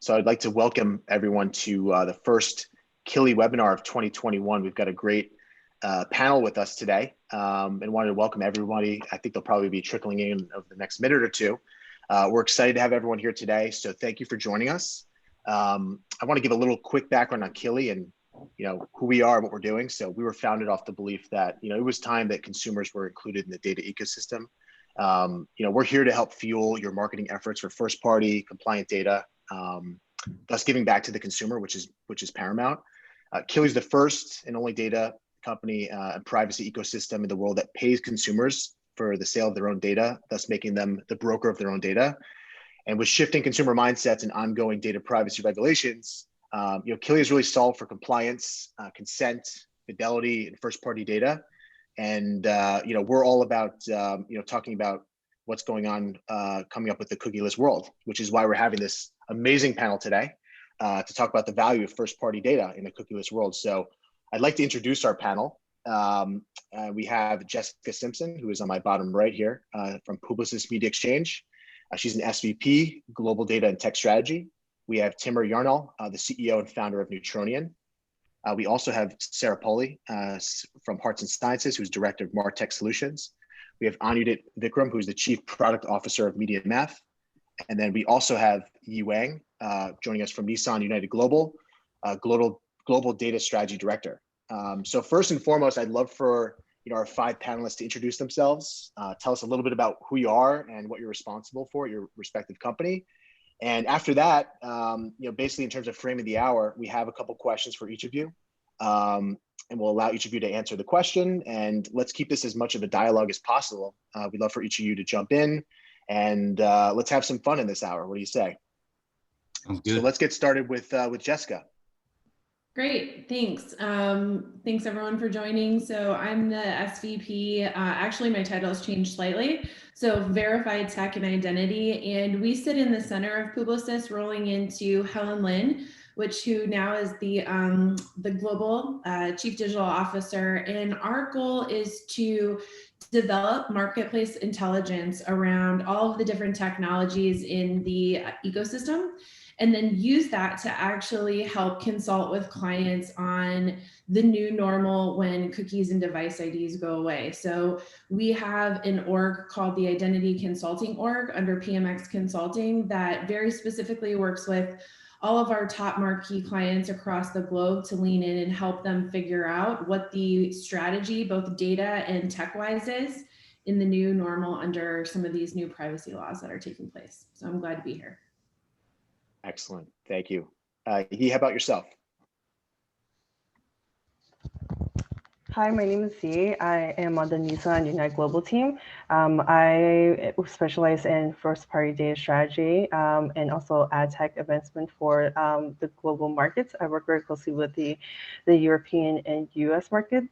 So I'd like to welcome everyone to the first Kili webinar of 2021. We've got a great panel with us today and wanted to welcome everybody. I think they'll probably be trickling in over the next minute or two. We're excited to have everyone here today. So thank you for joining us. I want to give a little quick background on Kili and who we are and what we're doing. So we were founded off the belief that it was time that consumers were included in the data ecosystem. We're here to help fuel your marketing efforts for first-party compliant data, thus giving back to the consumer, which is paramount. Kili is the first and only data company and privacy ecosystem in the world that pays consumers for the sale of their own data, thus making them the broker of their own data. And with shifting consumer mindsets and ongoing data privacy regulations, Kili is really solved for compliance, consent, fidelity, and first-party data. And we're all about talking about what's going on coming up with the cookieless world, which is why we're having this amazing panel today to talk about the value of first-party data in the cookieless world. So I'd like to introduce our panel. We have Jessica Simpson, who is on my bottom right here from Publicis Media Exchange. She's an SVP, Global Data and Tech Strategy. We have Timur Yarnall, the CEO and founder of Neutronian. We also have Sarah Poli from Hearts and Sciences, who's Director of MarTech Solutions. We have Anudit Vikram, who's the Chief Product Officer of Media Math. And then we also have Yi Wang joining us from Nissan United Global, Global Data Strategy Director. So first and foremost, I'd love for our 5 panelists to introduce themselves, tell us a little bit about who you are and what you're responsible for at your respective company. And after that, basically in terms of framing the hour, we have a couple questions for each of you. And we'll allow each of you to answer the question. And let's keep this as much of a dialogue as possible. We'd love for each of you to jump in and let's have some fun in this hour. What do you say? Sounds good. So let's get started with Jessica. Great, thanks. Thanks everyone for joining. So I'm the SVP, actually my title has changed slightly. So Verified Tech and Identity, and we sit in the center of Publicis, rolling into Helen Lin, who now is the Global Chief Digital Officer. And our goal is to develop marketplace intelligence around all of the different technologies in the ecosystem, and then use that to actually help consult with clients on the new normal when cookies and device IDs go away. So we have an org called the Identity Consulting Org under PMX Consulting that very specifically works with all of our top marquee clients across the globe to lean in and help them figure out what the strategy, both data and tech-wise, is in the new normal under some of these new privacy laws that are taking place. So I'm glad to be here. Excellent, thank you. Yi, how about yourself? Hi, my name is Yi. I am on the Nissan United Global team. I specialize in first-party data strategy and also ad tech advancement for the global markets. I work very closely with the European and US market,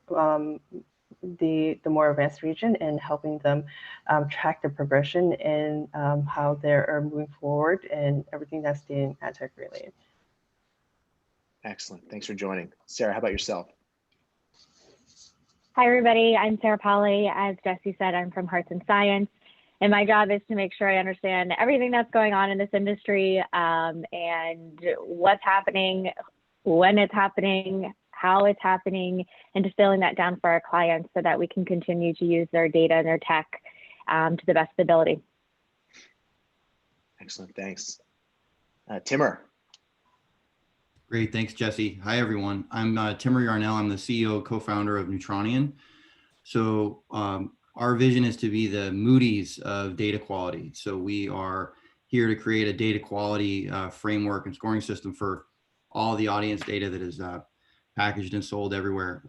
the more advanced region, and helping them track the progression and how they're moving forward and everything that's the ad tech related. Excellent, thanks for joining. Sarah, how about yourself? Hi, everybody. I'm Sarah Poli. As Jesse said, I'm from Hearts and Science, and my job is to make sure I understand everything that's going on in this industry and what's happening, when it's happening, how it's happening, and distilling that down for our clients so that we can continue to use their data and their tech to the best ability. Excellent, thanks. Timur. Great, thanks, Jesse. Hi, everyone. I'm Timur Yarnall. I'm the CEO, co-founder of Neutronian. So our vision is to be the Moody's of data quality. So we are here to create a data quality framework and scoring system for all the audience data that is packaged and sold everywhere.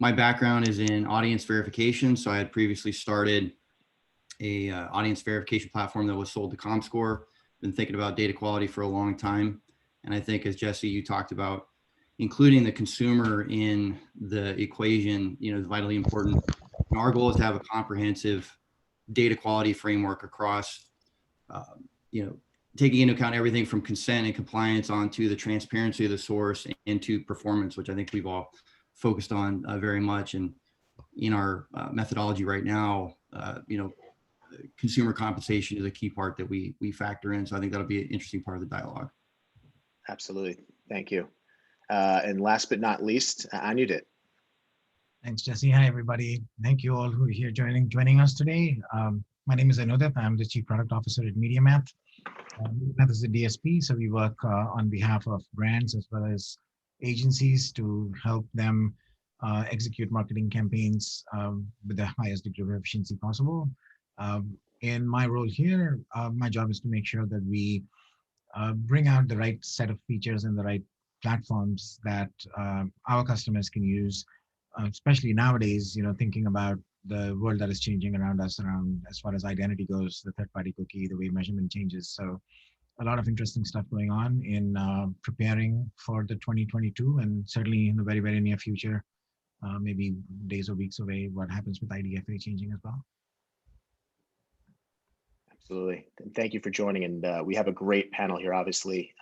My background is in audience verification. So I had previously started a audience verification platform that was sold to Comscore. Been thinking about data quality for a long time. And I think, as Jesse, you talked about, including the consumer in the equation, is vitally important. And our goal is to have a comprehensive data quality framework across, taking into account everything from consent and compliance onto the transparency of the source and to performance, which I think we've all focused on very much. And in our methodology right now, consumer compensation is a key part that we factor in. So I think that'll be an interesting part of the dialogue. Absolutely. Thank you. And last but not least, Anudit. Thanks, Jesse. Hi, everybody. Thank you all who are here joining us today. My name is Anudip. I'm the Chief Product Officer at MediaMath. MediaMath is a DSP, so we work on behalf of brands as well as agencies to help them execute marketing campaigns with the highest degree of efficiency possible. In my role here, my job is to make sure that we bring out the right set of features and the right platforms that our customers can use, especially nowadays, thinking about the world that is changing around us, around as far as identity goes, the third-party cookie, the way measurement changes. So a lot of interesting stuff going on in preparing for the 2022, and certainly in the very, very near future, maybe days or weeks away, what happens with IDFA changing as well. Absolutely. And thank you for joining. And we have a great panel here, obviously,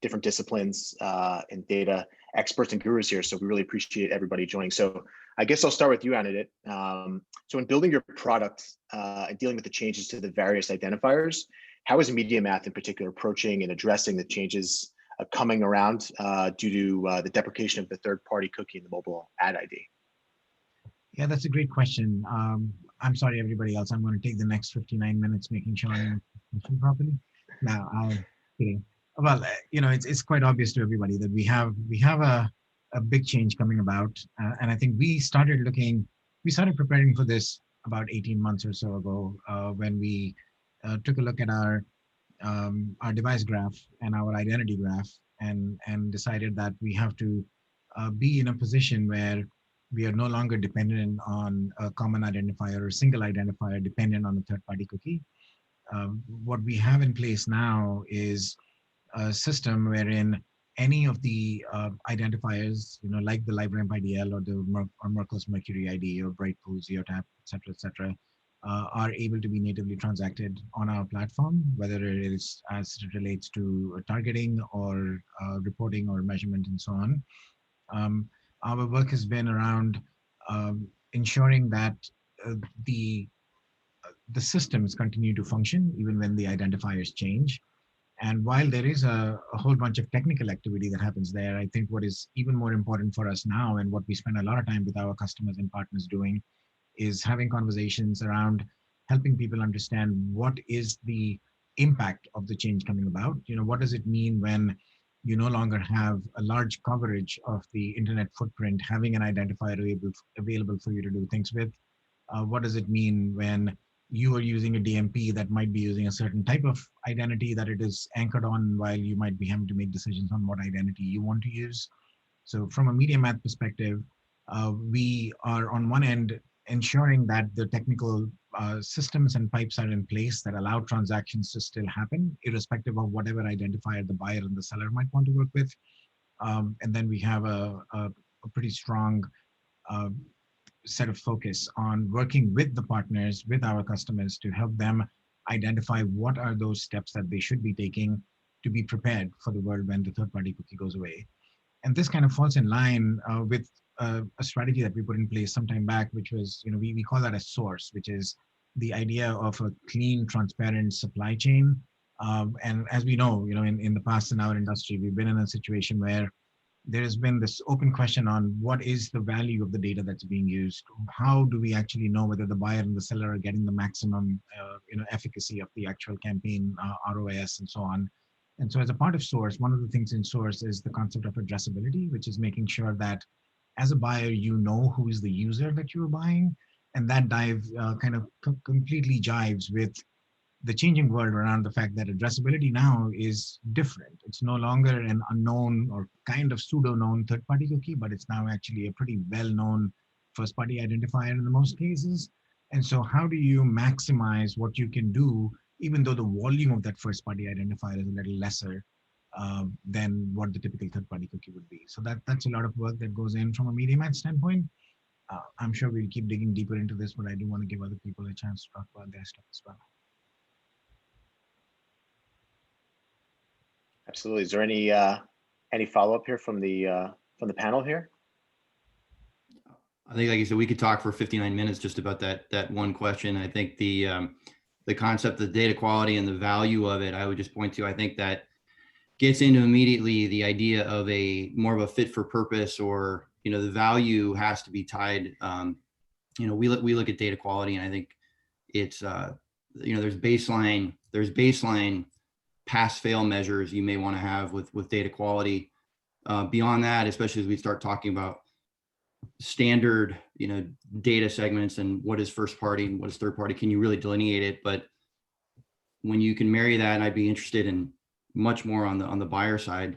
different disciplines and data experts and gurus here. So we really appreciate everybody joining. So I guess I'll start with you, Anudit. So in building your product and dealing with the changes to the various identifiers, how is MediaMath in particular approaching and addressing the changes coming around due to the deprecation of the third-party cookie in the mobile ad ID? Yeah, that's a great question. I'm sorry, everybody else. I'm going to take the next 59 minutes making sure I'm answering properly. No, I'm kidding. Well, it's quite obvious to everybody that we have a big change coming about, and I think we started preparing for this about 18 months or so ago when we took a look at our device graph and our identity graph, and decided that we have to be in a position where we are no longer dependent on a common identifier or single identifier dependent on a third-party cookie. What we have in place now is a system wherein any of the identifiers, like the LiveRamp IDL or the Merkle's Mercury ID or Brightpool, Zeotap, et cetera, are able to be natively transacted on our platform, whether it is as it relates to targeting or reporting or measurement and so on. Our work has been around ensuring that the systems continue to function even when the identifiers change. And while there is a whole bunch of technical activity that happens there, I think what is even more important for us now, and what we spend a lot of time with our customers and partners doing, is having conversations around helping people understand what is the impact of the change coming about. What does it mean when you no longer have a large coverage of the internet footprint having an identifier available for you to do things with? What does it mean when you are using a DMP that might be using a certain type of identity that it is anchored on, while you might be having to make decisions on what identity you want to use? So from a MediaMath perspective, we are on one end ensuring that the technical systems and pipes are in place that allow transactions to still happen, irrespective of whatever identifier the buyer and the seller might want to work with. And then we have a pretty strong set of focus on working with the partners, with our customers, to help them identify what are those steps that they should be taking to be prepared for the world when the third-party cookie goes away. And this kind of falls in line with a strategy that we put in place some time back, which was, we call that a source, which is the idea of a clean, transparent supply chain. And as we know, in the past in our industry, we've been in a situation where there has been this open question on what is the value of the data that's being used. How do we actually know whether the buyer and the seller are getting the maximum efficacy of the actual campaign, ROAS, and so on. And so as a part of Source, one of the things in Source is the concept of addressability, which is making sure that as a buyer, you know who is the user that you're buying. And that completely jives with the changing world around the fact that addressability now is different. It's no longer an unknown or kind of pseudo-known third-party cookie, but it's now actually a pretty well-known first-party identifier in the most cases. And so how do you maximize what you can do, even though the volume of that first-party identifier is a little lesser than what the typical third-party cookie would be? So that's a lot of work that goes in from a MediaMath standpoint. I'm sure we'll keep digging deeper into this, but I do want to give other people a chance to talk about their stuff as well. Absolutely. Is there any follow-up here from the panel here? I think, like you said, we could talk for 59 minutes just about that one question. I think the concept of data quality and the value of it, I would just point to, I think that gets into immediately the idea of a more of a fit for purpose, or, you know, the value has to be tied. You know, we look at data quality, and I think it's, you know, there's baseline pass fail measures you may want to have with data quality. Beyond that, especially as we start talking about standard, you know, data segments and what is first party and what is third party, can you really delineate it? But when you can marry that, and I'd be interested in much more on the buyer side,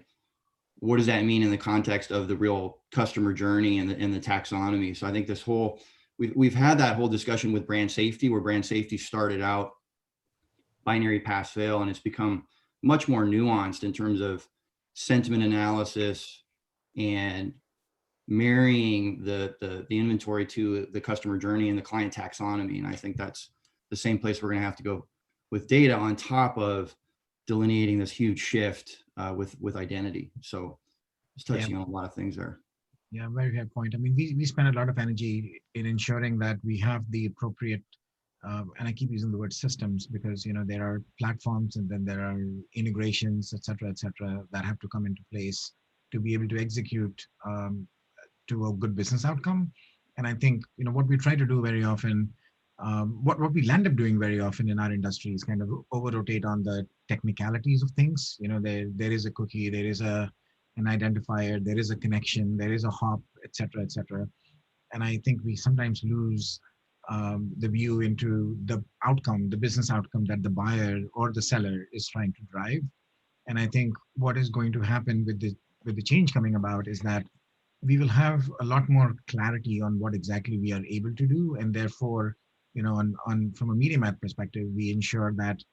what does that mean in the context of the real customer journey and the taxonomy? So I think this whole, we've had that whole discussion with brand safety, where brand safety started out binary pass fail, and it's become much more nuanced in terms of sentiment analysis and marrying the inventory to the customer journey and the client taxonomy. And I think that's the same place we're going to have to go with data, on top of delineating this huge shift with identity. So just touching on a lot of things there. Yeah, very fair point. I mean, we spend a lot of energy in ensuring that we have the appropriate, and I keep using the word systems, because, you know, there are platforms and then there are integrations, et cetera, that have to come into place to be able to execute to a good business outcome. And I think, you know, what we try to do very often, what we land up doing very often in our industry is kind of over-rotate on the technicalities of things. You know, there is a cookie, there is an identifier, there is a connection, there is a hop, et cetera, et cetera. And I think we sometimes lose the view into the outcome, the business outcome that the buyer or the seller is trying to drive. And I think what is going to happen with the change coming about is that we will have a lot more clarity on what exactly we are able to do, and therefore, you know, from a Media Math perspective, we ensure that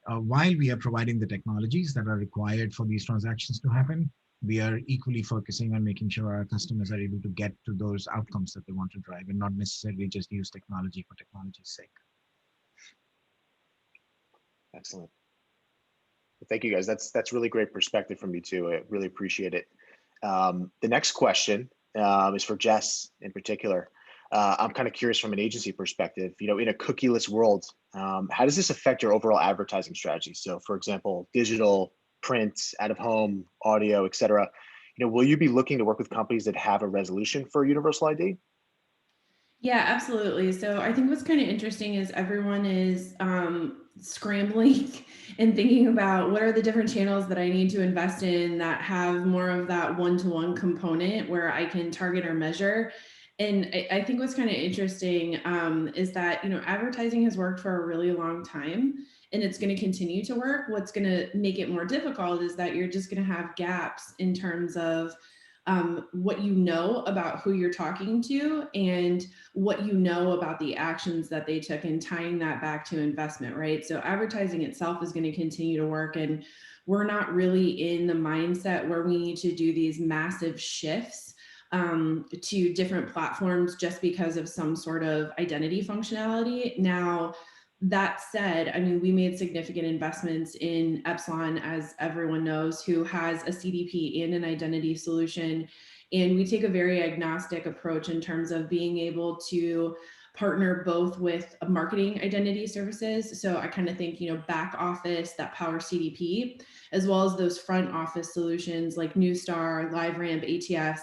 while we are providing the technologies that are required for these transactions to happen, we are equally focusing on making sure our customers are able to get to those outcomes that they want to drive, and not necessarily just use technology for technology's sake. Excellent. Well, thank you, guys. That's really great perspective from you too. I really appreciate it. The next question is for Jess in particular. I'm kind of curious from an agency perspective, you know, in a cookieless world, how does this affect your overall advertising strategy? So for example, digital, print, out of home, audio, et cetera. You know, will you be looking to work with companies that have a resolution for universal ID? Yeah, absolutely. So I think what's kind of interesting is everyone is scrambling and thinking about what are the different channels that I need to invest in that have more of that one-to-one component where I can target or measure. And I think what's kind of interesting is that, you know, advertising has worked for a really long time, and it's going to continue to work. What's going to make it more difficult is that you're just going to have gaps in terms of what you know about who you're talking to and what you know about the actions that they took, and tying that back to investment, right? So advertising itself is going to continue to work, and we're not really in the mindset where we need to do these massive shifts to different platforms just because of some sort of identity functionality. Now, that said, I mean, we made significant investments in Epsilon, as everyone knows, who has a CDP and an identity solution. And we take a very agnostic approach in terms of being able to partner both with marketing identity services. So I kind of think, you know, back office that power CDP, as well as those front office solutions like Newstar, LiveRamp, ATS.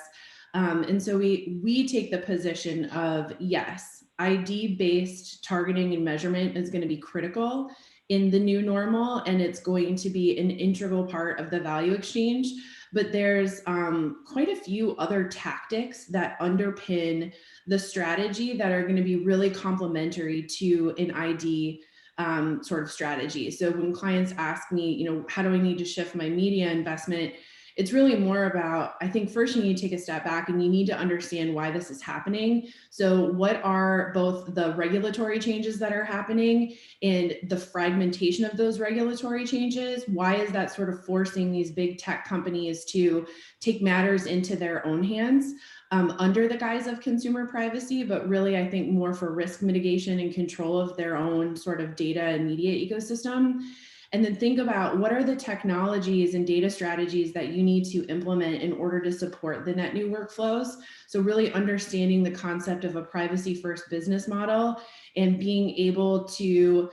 And so we take the position of, yes, ID-based targeting and measurement is going to be critical in the new normal, and it's going to be an integral part of the value exchange. But there's quite a few other tactics that underpin the strategy that are going to be really complementary to an ID sort of strategy. So when clients ask me, you know, how do I need to shift my media investment? It's really more about, I think first you need to take a step back and you need to understand why this is happening. So what are both the regulatory changes that are happening and the fragmentation of those regulatory changes? Why is that sort of forcing these big tech companies to take matters into their own hands under the guise of consumer privacy, but really I think more for risk mitigation and control of their own sort of data and media ecosystem? And then think about what are the technologies and data strategies that you need to implement in order to support the net new workflows. So really understanding the concept of a privacy first business model and being able to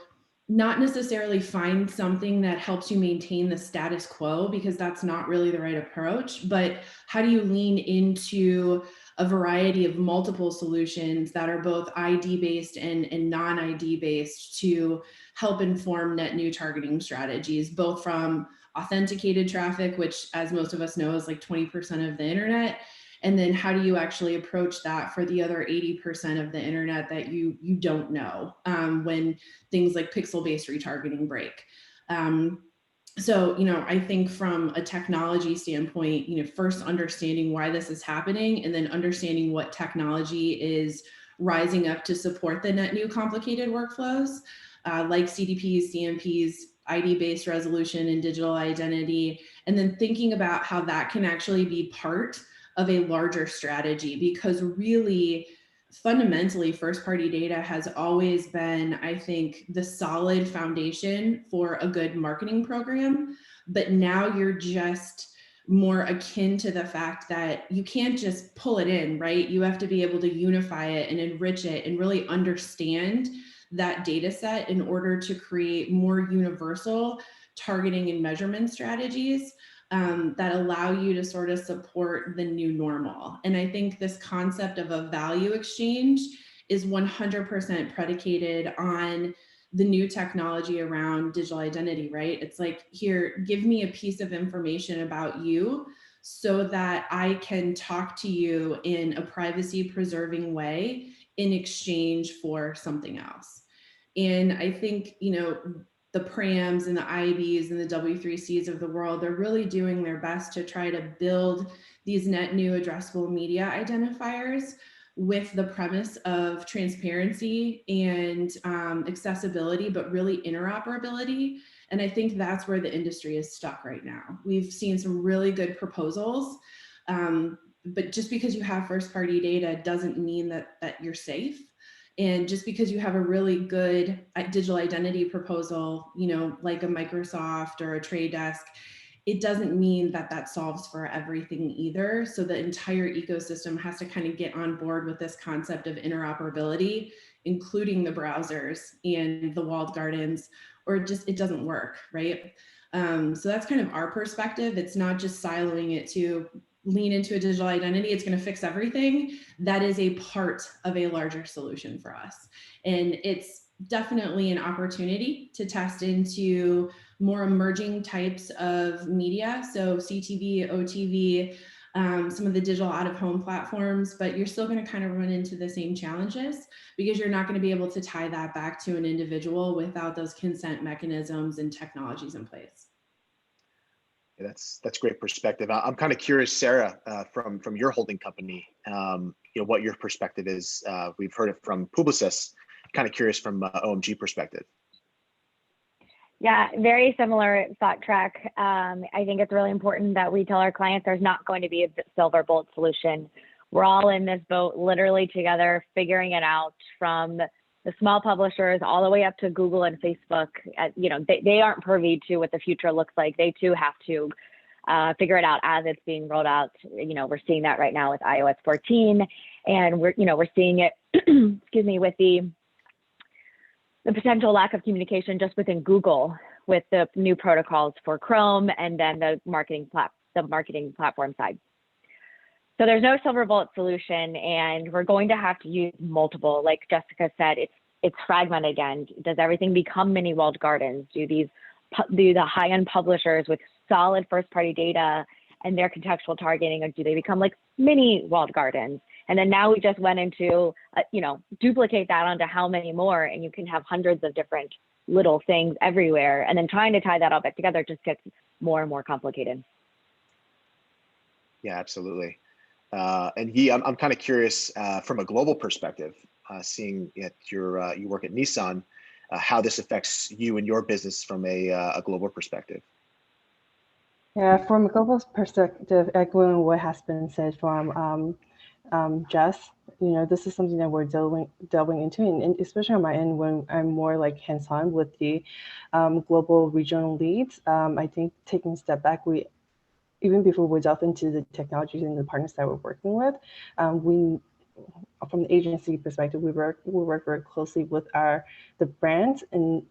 not necessarily find something that helps you maintain the status quo, because that's not really the right approach, but how do you lean into a variety of multiple solutions that are both ID based and non-ID based to help inform net new targeting strategies, both from authenticated traffic, which as most of us know is like 20% of the internet, and then how do you actually approach that for the other 80% of the internet that you don't know, when things like pixel-based retargeting break. So, I think from a technology standpoint, first understanding why this is happening, and then understanding what technology is rising up to support the net new complicated workflows, like CDPs, CMPs, ID-based resolution, and digital identity, and then thinking about how that can actually be part of a larger strategy. Because really, fundamentally, first-party data has always been, I think, the solid foundation for a good marketing program. But now you're just more akin to the fact that you can't just pull it in, right? You have to be able to unify it and enrich it and really understand that data set in order to create more universal targeting and measurement strategies that allow you to sort of support the new normal. And I think this concept of a value exchange is 100% predicated on the new technology around digital identity, right? It's like, here, give me a piece of information about you so that I can talk to you in a privacy preserving way in exchange for something else. And I think, the PRAMs and the IBs and the W3Cs of the world, they're really doing their best to try to build these net new addressable media identifiers with the premise of transparency and accessibility, but really interoperability. And I think that's where the industry is stuck right now. We've seen some really good proposals, but just because you have first-party data doesn't mean that you're safe. And just because you have a really good digital identity proposal, like a Microsoft or a Trade Desk, it doesn't mean that solves for everything either. So the entire ecosystem has to kind of get on board with this concept of interoperability, including the browsers and the walled gardens, or it doesn't work, right? So that's kind of our perspective. It's not just siloing it to lean into a digital identity, it's going to fix everything. That is a part of a larger solution for us. And it's definitely an opportunity to test into more emerging types of media. So CTV, OTV, some of the digital out-of-home platforms, but you're still going to kind of run into the same challenges because you're not going to be able to tie that back to an individual without those consent mechanisms and technologies in place. Yeah, that's great perspective. I'm kind of curious, Sarah, from your holding company, what your perspective is. We've heard it from Publicis. Kind of curious from OMG perspective. Yeah, very similar thought track. I think it's really important that we tell our clients there's not going to be a silver bullet solution. We're all in this boat literally together, figuring it out, from the small publishers all the way up to Google and Facebook. They aren't privy to what the future looks like. They too have to figure it out as it's being rolled out. We're seeing that right now with iOS 14, and we're seeing it, excuse me, with the potential lack of communication just within Google with the new protocols for Chrome, and then the marketing platform side. So there's no silver bullet solution, and we're going to have to use multiple. Like Jessica said, it's fragmented again. Does everything become mini walled gardens? Do the high-end publishers with solid first-party data and their contextual targeting, or do they become like mini walled gardens? And then now we just went into, duplicate that onto how many more, and you can have hundreds of different little things everywhere. And then trying to tie that all back together just gets more and more complicated. Yeah, absolutely. And I'm kind of curious from a global perspective, seeing that you work at Nissan, how this affects you and your business from a global perspective. Yeah, from a global perspective, echoing what has been said from Jess, this is something that we're delving into, and especially on my end when I'm more like hands-on with the global regional leads. I think taking a step back, even before we delve into the technologies and the partners that we're working with, from the agency perspective, we work very closely with the brands and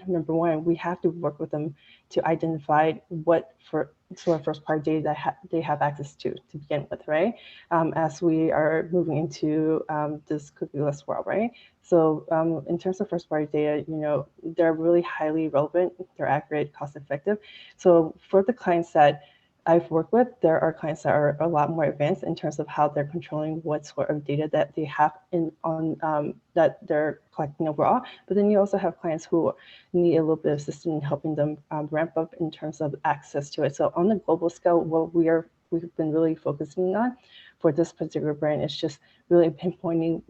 number one, we have to work with them to identify what sort of first-party data that they have access to begin with, right? As we are moving into this cookieless world, right? So in terms of first-party data, they're really highly relevant, they're accurate, cost-effective. So for the clients that I've worked with, there are clients that are a lot more advanced in terms of how they're controlling what sort of data that they have that they're collecting overall. But then you also have clients who need a little bit of assistance in helping them ramp up in terms of access to it. So on the global scale, what we've been really focusing on for this particular brand is just really pinpointing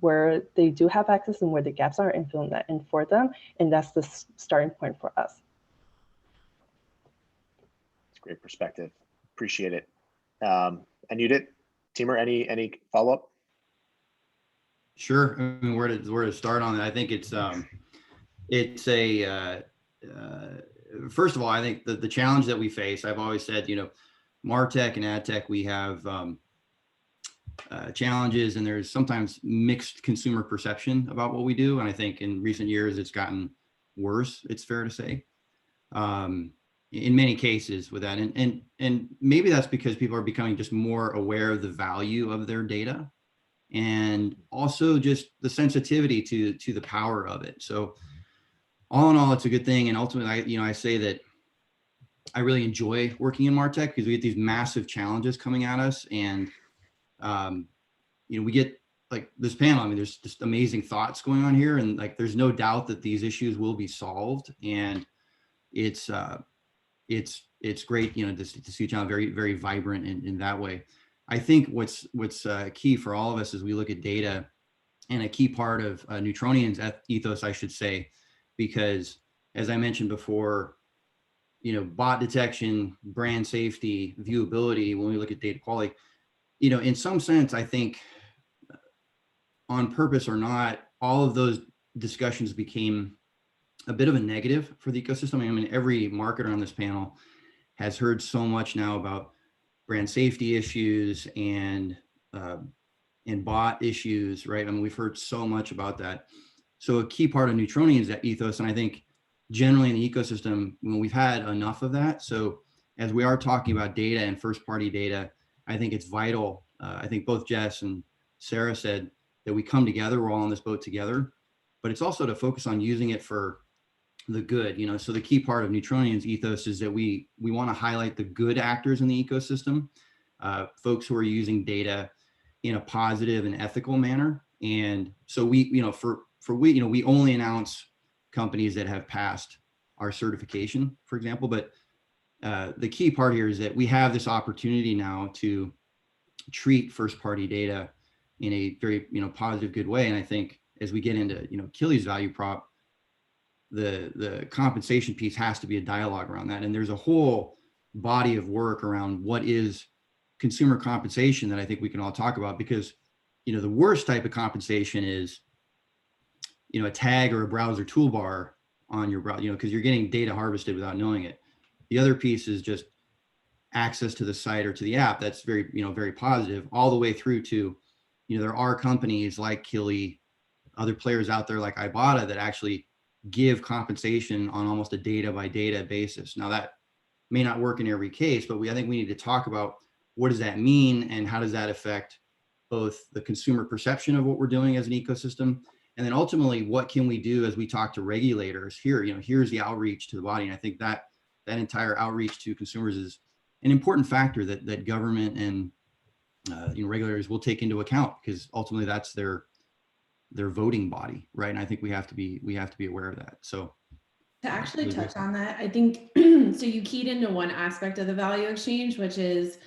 where they do have access and where the gaps are and filling that in for them. And that's the starting point for us. Great perspective. Appreciate it. And you did, Timur, any follow-up? Sure. I mean, where to start on that? I think it's first of all, I think the challenge that we face, I've always said, MarTech and AdTech, we have challenges, and there's sometimes mixed consumer perception about what we do. And I think in recent years, it's gotten worse, it's fair to say. In many cases with that. And maybe that's because people are becoming just more aware of the value of their data and also just the sensitivity to the power of it. So all in all, it's a good thing. And ultimately, I say that I really enjoy working in MarTech because we get these massive challenges coming at us. And, we get like this panel, I mean, there's just amazing thoughts going on here. And like, there's no doubt that these issues will be solved. And it's great, to see John very, very vibrant in that way. I think what's key for all of us as we look at data, and a key part of Neutronian's ethos, I should say, because as I mentioned before, bot detection, brand safety, viewability, when we look at data quality, in some sense, I think on purpose or not, all of those discussions became a bit of a negative for the ecosystem. I mean, every marketer on this panel has heard so much now about brand safety issues and bot issues, right? I mean, we've heard so much about that. So a key part of Neutronian is that ethos. And I think generally in the ecosystem, we've had enough of that. So as we are talking about data and first party data, I think it's vital. I think both Jess and Sarah said that we come together, we're all on this boat together, but it's also to focus on using it for the good, so the key part of Neutronian's ethos is that we want to highlight the good actors in the ecosystem, folks who are using data in a positive and ethical manner. And so we only announce companies that have passed our certification, for example. But the key part here is that we have this opportunity now to treat first party data in a very, positive, good way. And I think as we get into, Achilles value prop, the compensation piece has to be a dialogue around that. And there's a whole body of work around what is consumer compensation that I think we can all talk about, because, the worst type of compensation is, a tag or a browser toolbar on your browser, because you're getting data harvested without knowing it. The other piece is just access to the site or to the app. That's very, very positive, all the way through to, there are companies like Kili, other players out there like Ibotta that actually give compensation on almost a data by data basis. Now that may not work in every case, but I think we need to talk about what does that mean and how does that affect both the consumer perception of what we're doing as an ecosystem, and then ultimately what can we do as we talk to regulators here. Here's the outreach to the body. And I think that entire outreach to consumers is an important factor that government and regulators will take into account, because ultimately that's their voting body, right? And I think we have to be aware of that. So to actually touch on that, I think so you keyed into one aspect of the value exchange, which is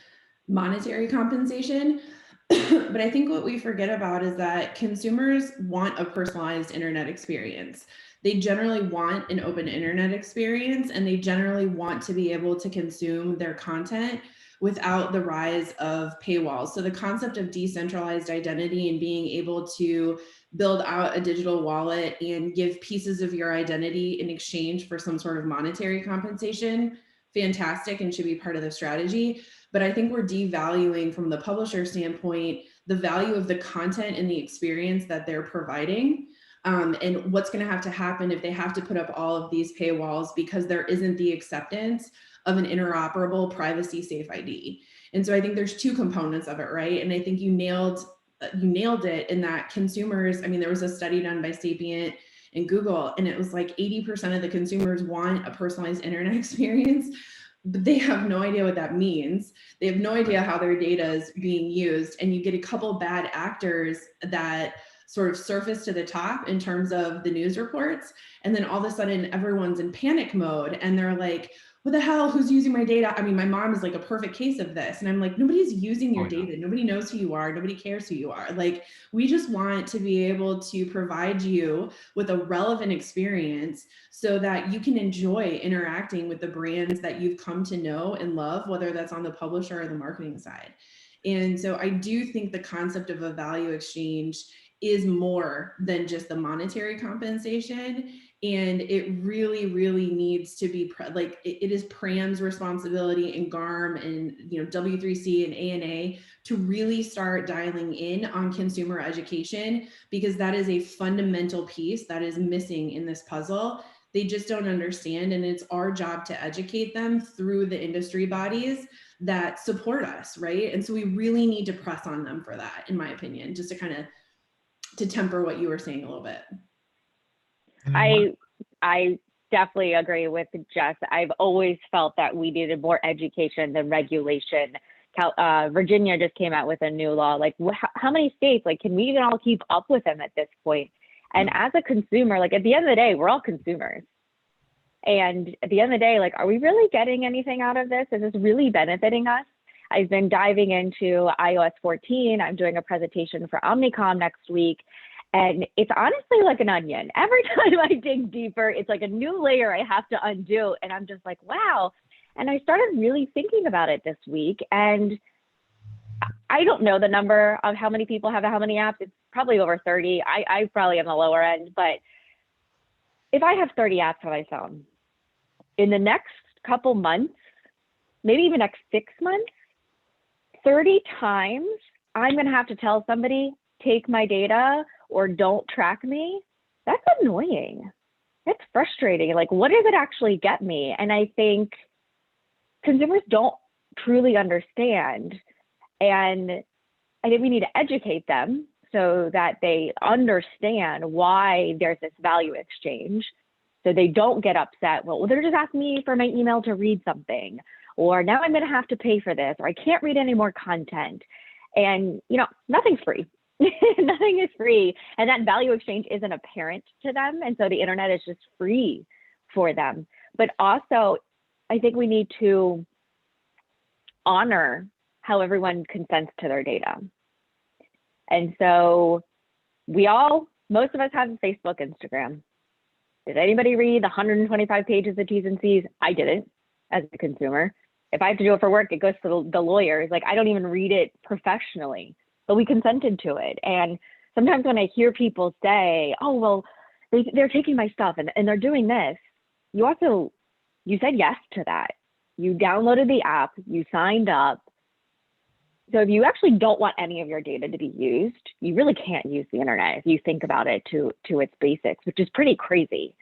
monetary compensation. But I think what we forget about is that consumers want a personalized internet experience. They generally want an open internet experience, and they generally want to be able to consume their content without the rise of paywalls. So the concept of decentralized identity and being able to build out a digital wallet and give pieces of your identity in exchange for some sort of monetary compensation, fantastic, and should be part of the strategy. But I think we're devaluing, from the publisher standpoint, the value of the content and the experience that they're providing. and what's going to have to happen if they have to put up all of these paywalls because there isn't the acceptance of an interoperable privacy safe ID. And so I think there's two components of it, right? And I think you nailed it in that consumers, I mean, there was a study done by Sapient and Google, and it was like 80% of the consumers want a personalized internet experience, but they have no idea what that means. They have no idea how their data is being used. And you get a couple bad actors that sort of surface to the top in terms of the news reports. And then all of a sudden everyone's in panic mode and they're like, what the hell, who's using my data? I mean, my mom is like a perfect case of this. And I'm like, nobody's using your data. Nobody knows who you are. Nobody cares who you are. Like, we just want to be able to provide you with a relevant experience so that you can enjoy interacting with the brands that you've come to know and love, whether that's on the publisher or the marketing side. And so I do think the concept of a value exchange is more than just the monetary compensation. And it really, really needs to be like, it is Pram's responsibility and GARM and, you know, W3C and ANA to really start dialing in on consumer education, because that is a fundamental piece that is missing in this puzzle. They just don't understand. And it's our job to educate them through the industry bodies that support us, right? And so we really need to press on them for that, in my opinion, just to kind of to temper what you were saying a little bit. I definitely agree with Jess. I've always felt that we needed more education than regulation. Virginia just came out with a new law. Like, how many states? Like, can we even all keep up with them at this point? And as a consumer, like, at the end of the day, we're all consumers. And at the end of the day, like, are we really getting anything out of this? Is this really benefiting us? I've been diving into iOS 14. I'm doing a presentation for Omnicom next week. And it's honestly like an onion. Every time I dig deeper, it's like a new layer I have to undo. And I'm just like, wow. And I started really thinking about it this week. And I don't know the number of how many people have how many apps. It's probably over 30. I probably am the lower end. But if I have 30 apps on my phone, in the next couple months, maybe even next 6 months, 30 times, I'm going to have to tell somebody, take my data or don't track me. That's annoying. That's frustrating. Like, what does it actually get me? And I think consumers don't truly understand. And I think we need to educate them so that they understand why there's this value exchange, so they don't get upset. Well, they're just asking me for my email to read something, or now I'm going to have to pay for this, or I can't read any more content. And, you know, nothing's free. Nothing is free. And that value exchange isn't apparent to them. And so the internet is just free for them. But also, I think we need to honor how everyone consents to their data. And so most of us have Facebook, Instagram. Did anybody read the 125 pages of T's and C's? I didn't, as a consumer. If I have to do it for work, it goes to the lawyers. Like, I don't even read it professionally, but we consented to it. And sometimes when I hear people say, oh, well, they're taking my stuff and they're doing this, you said yes to that. You downloaded the app, you signed up. So if you actually don't want any of your data to be used, you really can't use the internet if you think about it to its basics, which is pretty crazy.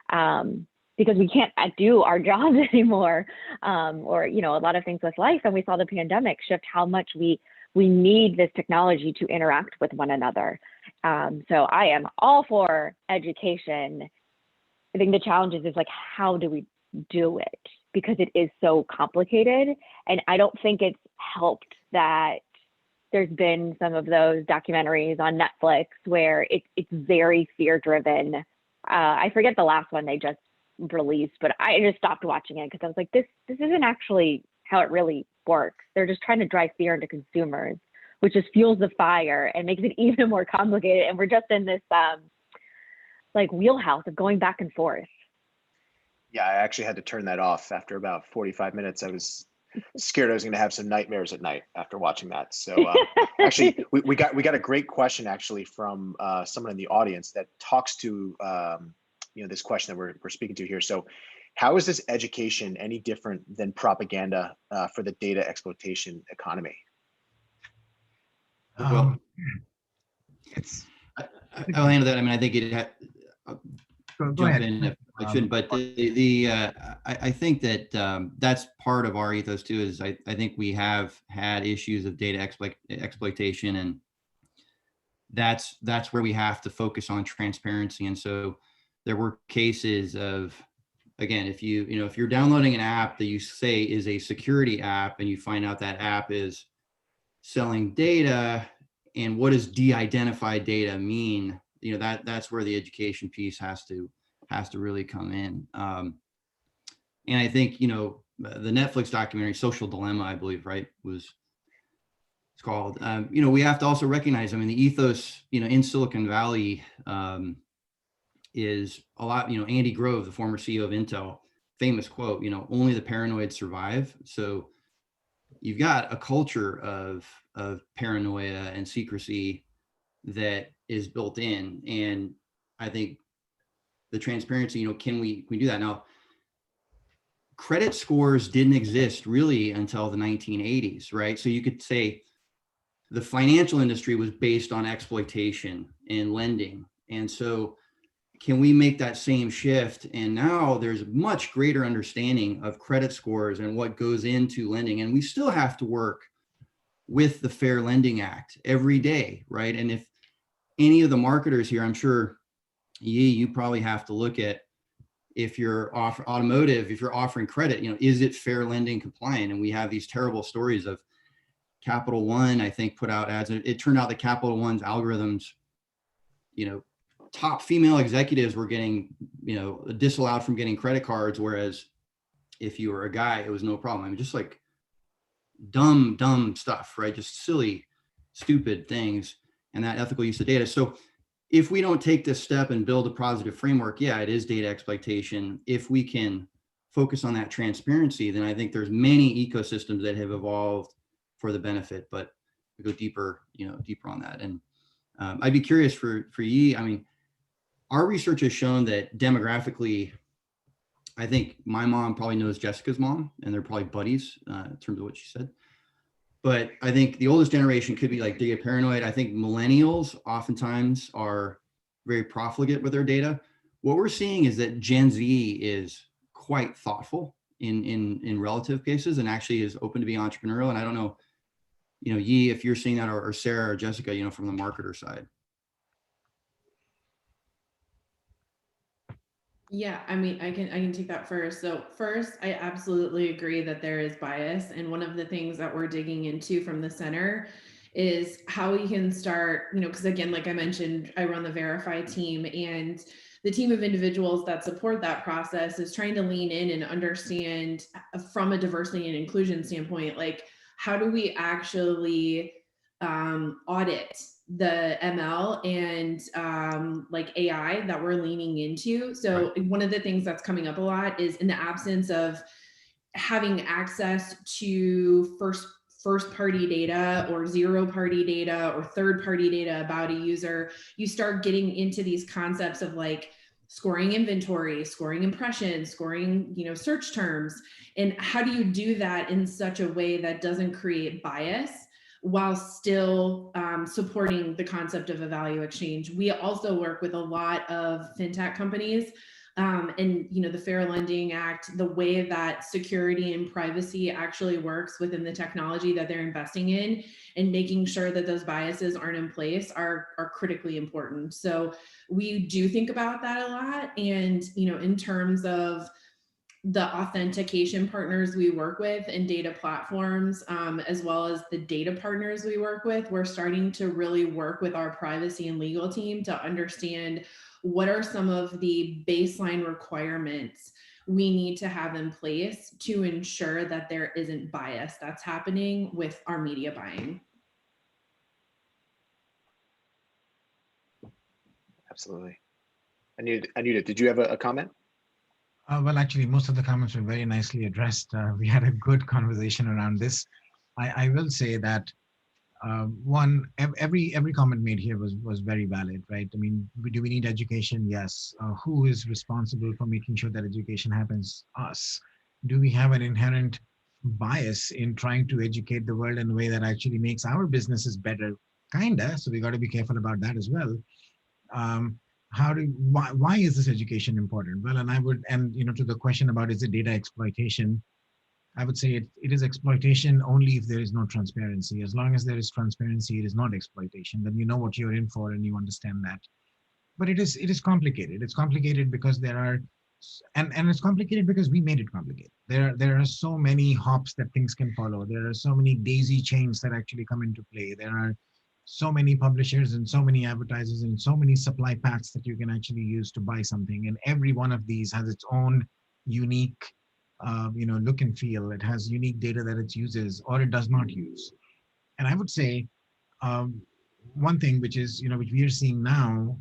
Because we can't do our jobs anymore, or, you know, a lot of things with life. And we saw the pandemic shift how much we need this technology to interact with one another. So I am all for education. I think the challenge is like, how do we do it? Because it is so complicated. And I don't think it's helped that there's been some of those documentaries on Netflix where it's very fear-driven. I forget the last one they just released, but I just stopped watching it because I was like, this isn't actually how it really works. They're just trying to drive fear into consumers, which just fuels the fire and makes it even more complicated. And we're just in this like wheelhouse of going back and forth. Yeah, I actually had to turn that off after about 45 minutes. I was scared I was going to have some nightmares at night after watching that. So actually, we got a great question actually from someone in the audience that talks to this question that we're speaking to here. So, how is this education any different than propaganda for the data exploitation economy? Well, I'll handle that. I mean, I think it had, Go jump ahead. in if I shouldn't, but I think that that's part of our ethos too, is I think we have had issues of data exploitation, and that's where we have to focus on transparency. And so there were cases of, again, if you're downloading an app that you say is a security app and you find out that app is selling data, and what does de-identified data mean? That's where the education piece has to really come in. And I think, the Netflix documentary, Social Dilemma, I believe, right, it's called, we have to also recognize, I mean, the ethos, in Silicon Valley, is a lot, Andy Grove, the former CEO of Intel, famous quote, only the paranoid survive. So you've got a culture of paranoia and secrecy that is built in. And I think the transparency, can we do that? Now, credit scores didn't exist really until the 1980s, right? So you could say the financial industry was based on exploitation and lending. And so can we make that same shift? And now there's much greater understanding of credit scores and what goes into lending. And we still have to work with the Fair Lending Act every day, right? And if any of the marketers here, I'm sure you probably have to look at, if you're automotive, if you're offering credit, is it fair lending compliant? And we have these terrible stories of Capital One, I think, put out ads. It turned out that Capital One's algorithms, top female executives were getting, disallowed from getting credit cards, whereas if you were a guy, it was no problem. I mean, just like dumb stuff, right? Just silly, stupid things, and that ethical use of data. So if we don't take this step and build a positive framework, yeah, it is data exploitation. If we can focus on that transparency, then I think there's many ecosystems that have evolved for the benefit, but we go deeper, deeper on that. And I'd be curious for Yi, I mean, our research has shown that demographically, I think my mom probably knows Jessica's mom, and they're probably buddies in terms of what she said. But I think the oldest generation could be like data paranoid. I think millennials oftentimes are very profligate with their data. What we're seeing is that Gen Z is quite thoughtful in relative cases, and actually is open to be entrepreneurial. And I don't know, Yi, if you're seeing that, or Sarah or Jessica, from the marketer side. Yeah, I mean, I can take that first. So first, I absolutely agree that there is bias. And one of the things that we're digging into from the center is how we can start, because again, like I mentioned, I run the Verify team, and the team of individuals that support that process is trying to lean in and understand from a diversity and inclusion standpoint, like, how do we actually audit the ML and like AI that we're leaning into. So one of the things that's coming up a lot is, in the absence of having access to first party data or zero party data or third party data about a user, you start getting into these concepts of like scoring inventory, scoring impressions, scoring, search terms. And how do you do that in such a way that doesn't create bias while still supporting the concept of a value exchange? We also work with a lot of fintech companies, and the Fair Lending Act, the way that security and privacy actually works within the technology that they're investing in, and making sure that those biases aren't in place are critically important. So we do think about that a lot. And in terms of the authentication partners we work with and data platforms, as well as the data partners we work with, we're starting to really work with our privacy and legal team to understand what are some of the baseline requirements we need to have in place to ensure that there isn't bias that's happening with our media buying. Absolutely. Anita, did you have a comment? Well, actually, most of the comments were very nicely addressed. We had a good conversation around this. I will say that every comment made here was very valid, right? I mean, do we need education? Yes. Who is responsible for making sure that education happens? Us. Do we have an inherent bias in trying to educate the world in a way that actually makes our businesses better? Kinda. So we got to be careful about that as well. Why is this education important? Well, and to the question about is it data exploitation, I would say it is exploitation only if there is no transparency. As long as there is transparency, it is not exploitation. Then you know what you're in for and you understand that. But it is complicated. It's complicated because there are, and it's complicated because we made it complicated. There are so many hops that things can follow. There are so many daisy chains that actually come into play. There are so many publishers and so many advertisers and so many supply paths that you can actually use to buy something. And every one of these has its own unique, look and feel. It has unique data that it uses or it does not use. And I would say um, one thing which is, which we are seeing now,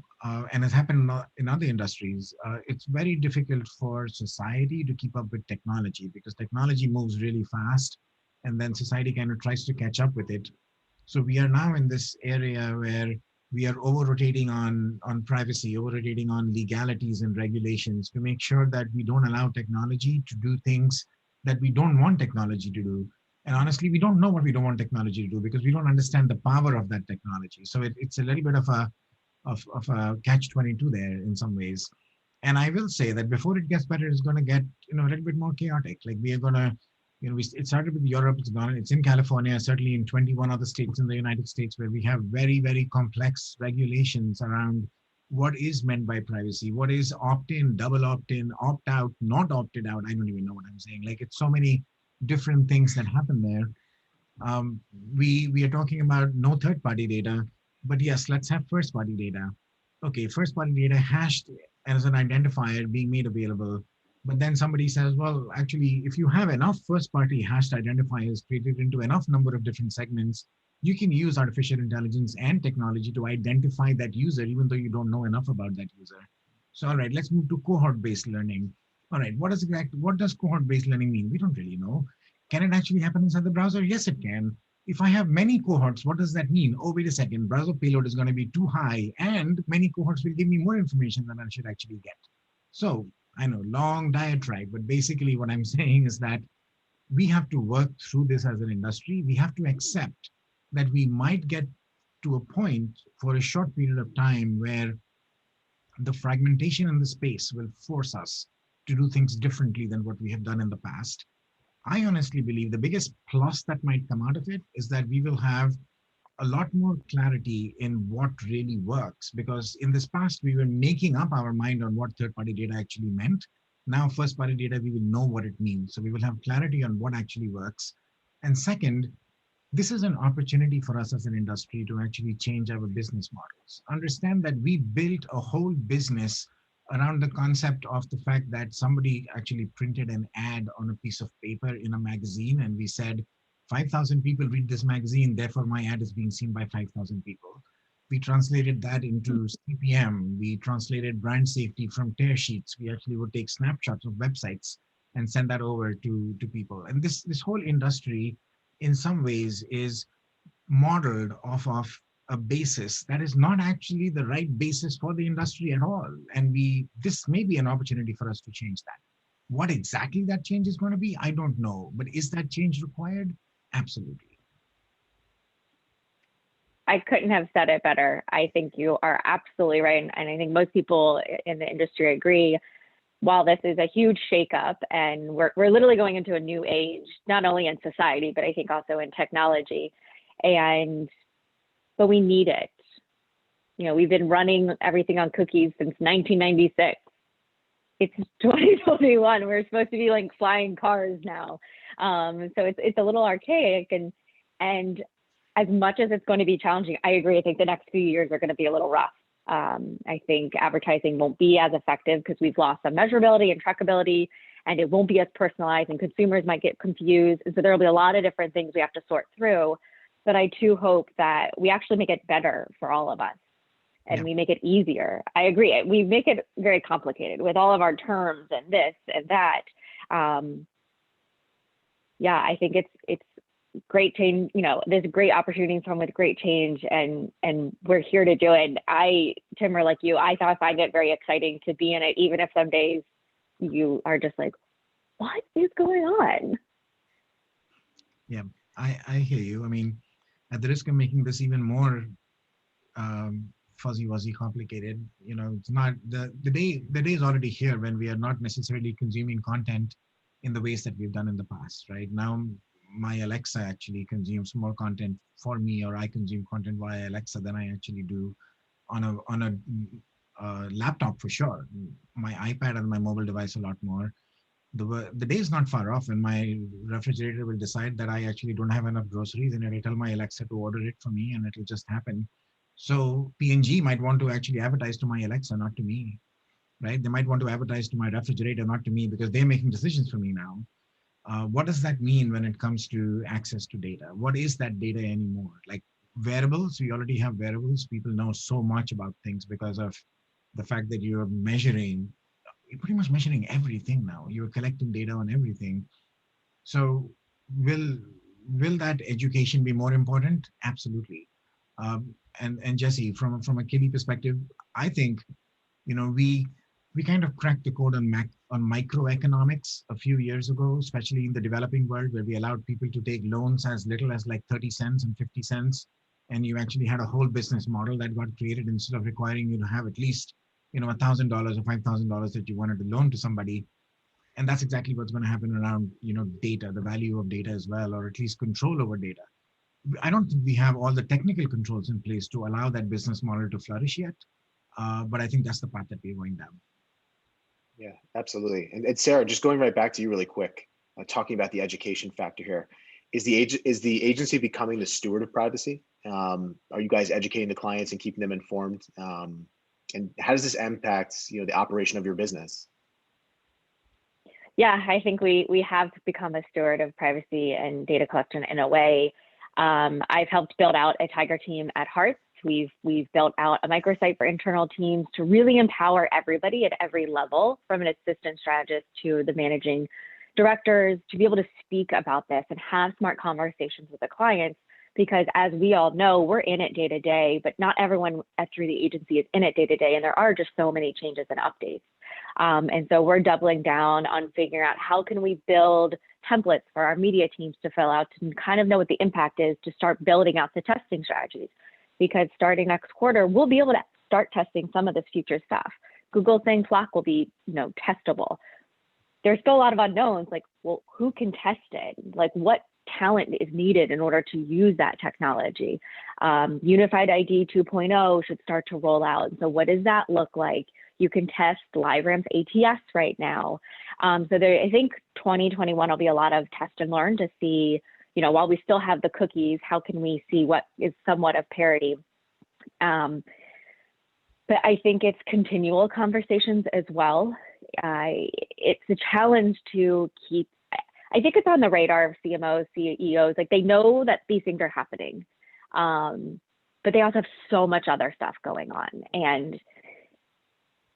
and has happened in other industries, it's very difficult for society to keep up with technology because technology moves really fast, and then society kind of tries to catch up with it. So we are now in this area where we are over-rotating on privacy, over-rotating on legalities and regulations to make sure that we don't allow technology to do things that we don't want technology to do. And honestly, we don't know what we don't want technology to do because we don't understand the power of that technology. So it's a little bit of a catch-22 there in some ways. And I will say that before it gets better, it's going to get a little bit more chaotic. Like we are going to, it started with Europe. It's in California, certainly in 21 other states in the United States, where we have very, very complex regulations around what is meant by privacy, what is opt-in, double opt-in, opt-out, not opted out. I don't even know what I'm saying. Like it's so many different things that happen there. Um, we are talking about no third-party data, but yes, let's have first-party data. Okay, first-party data hashed as an identifier being made available. But then somebody says, well, actually, if you have enough first-party hashed identifiers created into enough number of different segments, you can use artificial intelligence and technology to identify that user, even though you don't know enough about that user. So, all right, let's move to cohort-based learning. All right, what does cohort-based learning mean? We don't really know. Can it actually happen inside the browser? Yes, it can. If I have many cohorts, what does that mean? Oh, wait a second, browser payload is going to be too high, and many cohorts will give me more information than I should actually get. So I know, long diatribe, but basically what I'm saying is that we have to work through this as an industry. We have to accept that we might get to a point for a short period of time where the fragmentation in the space will force us to do things differently than what we have done in the past. I honestly believe the biggest plus that might come out of it is that we will have a lot more clarity in what really works, because in this past we were making up our mind on what third-party data actually meant. Now first-party data, we will know what it means. So we will have clarity on what actually works. And second, this is an opportunity for us as an industry to actually change our business models. Understand that we built a whole business around the concept of the fact that somebody actually printed an ad on a piece of paper in a magazine, and we said, 5,000 people read this magazine, therefore my ad is being seen by 5,000 people. We translated that into CPM. We translated brand safety from tear sheets. We actually would take snapshots of websites and send that over to people. And this whole industry, in some ways, is modeled off of a basis that is not actually the right basis for the industry at all. And this may be an opportunity for us to change that. What exactly that change is going to be, I don't know. But is that change required? Absolutely. I couldn't have said it better. I think you are absolutely right. And I think most people in the industry agree. While this is a huge shakeup and we're literally going into a new age, not only in society, but I think also in technology. But we need it. We've been running everything on cookies since 1996. It's 2021. We're supposed to be like flying cars now. So it's a little archaic, and as much as it's going to be challenging, I agree. I think the next few years are going to be a little rough. I think advertising won't be as effective because we've lost some measurability and trackability, and it won't be as personalized, and consumers might get confused. And so there will be a lot of different things we have to sort through. But I too hope that we actually make it better for all of us, and we make it easier. I agree. We make it very complicated with all of our terms and this and that. I think it's great change. There's great opportunities come with great change, and we're here to do it. Timur, like you, I find it very exciting to be in it, even if some days you are just like, what is going on? Yeah, I hear you. I mean, at the risk of making this even more fuzzy wuzzy complicated. It's not the day is already here when we are not necessarily consuming content in the ways that we've done in the past. Right now, my Alexa actually consumes more content for me, or I consume content via Alexa than I actually do on a laptop for sure. My iPad and my mobile device a lot more. The day is not far off when my refrigerator will decide that I actually don't have enough groceries, and it'll tell my Alexa to order it for me, and it'll just happen. So P&G might want to actually advertise to my Alexa, not to me, right? They might want to advertise to my refrigerator, not to me, because they're making decisions for me now. What does that mean when it comes to access to data? What is that data anymore? Like wearables, we already have wearables. People know so much about things because of the fact that you're pretty much measuring everything now. You're collecting data on everything. So will that education be more important? Absolutely. And Jesse, from a kiddie perspective, I think we kind of cracked the code on microeconomics a few years ago, especially in the developing world, where we allowed people to take loans as little as like 30 cents and 50 cents. And you actually had a whole business model that got created instead of requiring you to have at least $1,000 or $5,000 that you wanted to loan to somebody. And that's exactly what's going to happen around data, the value of data as well, or at least control over data. I don't think we have all the technical controls in place to allow that business model to flourish yet. But I think that's the path that we're going down. Yeah, absolutely. And Sarah, just going right back to you really quick, talking about the education factor here. Is the agency becoming the steward of privacy? Are you guys educating the clients and keeping them informed? And how does this impact the operation of your business? Yeah, I think we have become a steward of privacy and data collection in a way. I've helped build out a Tiger team at Hearts. We've built out a microsite for internal teams to really empower everybody at every level, from an assistant strategist to the managing directors, to be able to speak about this and have smart conversations with the clients. Because as we all know, we're in it day to day, but not everyone through the agency is in it day to day. And there are just so many changes and updates. And so we're doubling down on figuring out how can we build templates for our media teams to fill out to kind of know what the impact is, to start building out the testing strategies. Because starting next quarter, we'll be able to start testing some of this future stuff. Google saying Slack will be, testable. There's still a lot of unknowns, like, well, who can test it? Like, what talent is needed in order to use that technology? Unified ID 2.0 should start to roll out. So what does that look like? You can test LiveRamp's ATS right now. I think 2021 will be a lot of test and learn to see, while we still have the cookies, how can we see what is somewhat of parity? But I think it's continual conversations as well. It's a challenge to keep, I think it's on the radar of CMOs, CEOs, like they know that these things are happening, but they also have so much other stuff going on. And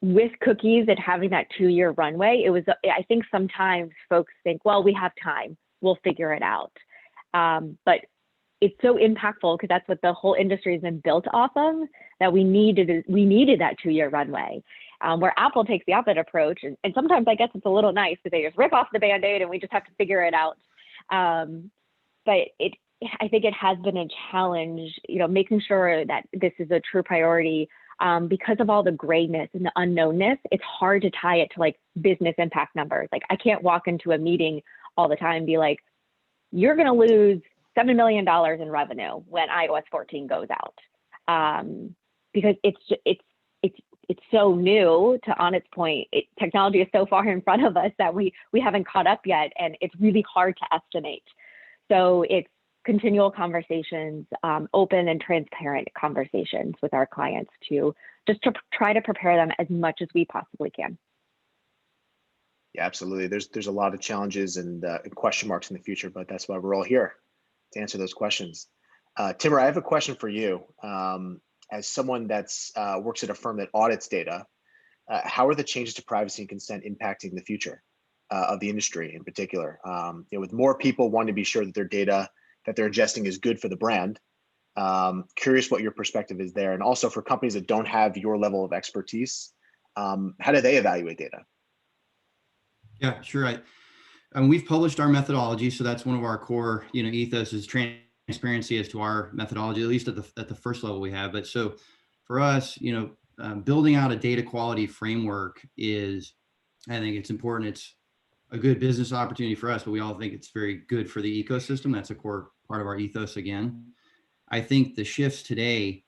with cookies and having that 2-year runway, I think sometimes folks think, well, we have time, we'll figure it out. But it's so impactful because that's what the whole industry has been built off of, that we needed that 2-year runway. Where Apple takes the opposite approach, and sometimes I guess it's a little nice because they just rip off the Band-Aid and we just have to figure it out. But I think it has been a challenge, making sure that this is a true priority. Because of all the grayness and the unknownness, it's hard to tie it to like business impact numbers. Like I can't walk into a meeting all the time and be like, you're going to lose $7 million in revenue when iOS 14 goes out, because it's so new. To Anit's point, technology is so far in front of us that we haven't caught up yet, and it's really hard to estimate. So it's continual conversations, open and transparent conversations with our clients to try to prepare them as much as we possibly can. Yeah, absolutely. There's a lot of challenges and question marks in the future, but that's why we're all here to answer those questions. Timur, I have a question for you. As someone that's works at a firm that audits data, how are the changes to privacy and consent impacting the future of the industry in particular? With more people wanting to be sure that their data that they're ingesting is good for the brand. Curious what your perspective is there. And also for companies that don't have your level of expertise, how do they evaluate data? Yeah, sure. We've published our methodology. So that's one of our core, ethos is transparency as to our methodology, at least at the first level we have. But so for us, building out a data quality framework is, I think it's important. It's a good business opportunity for us, but we all think it's very good for the ecosystem. That's a core part of our ethos again. I think the shifts today,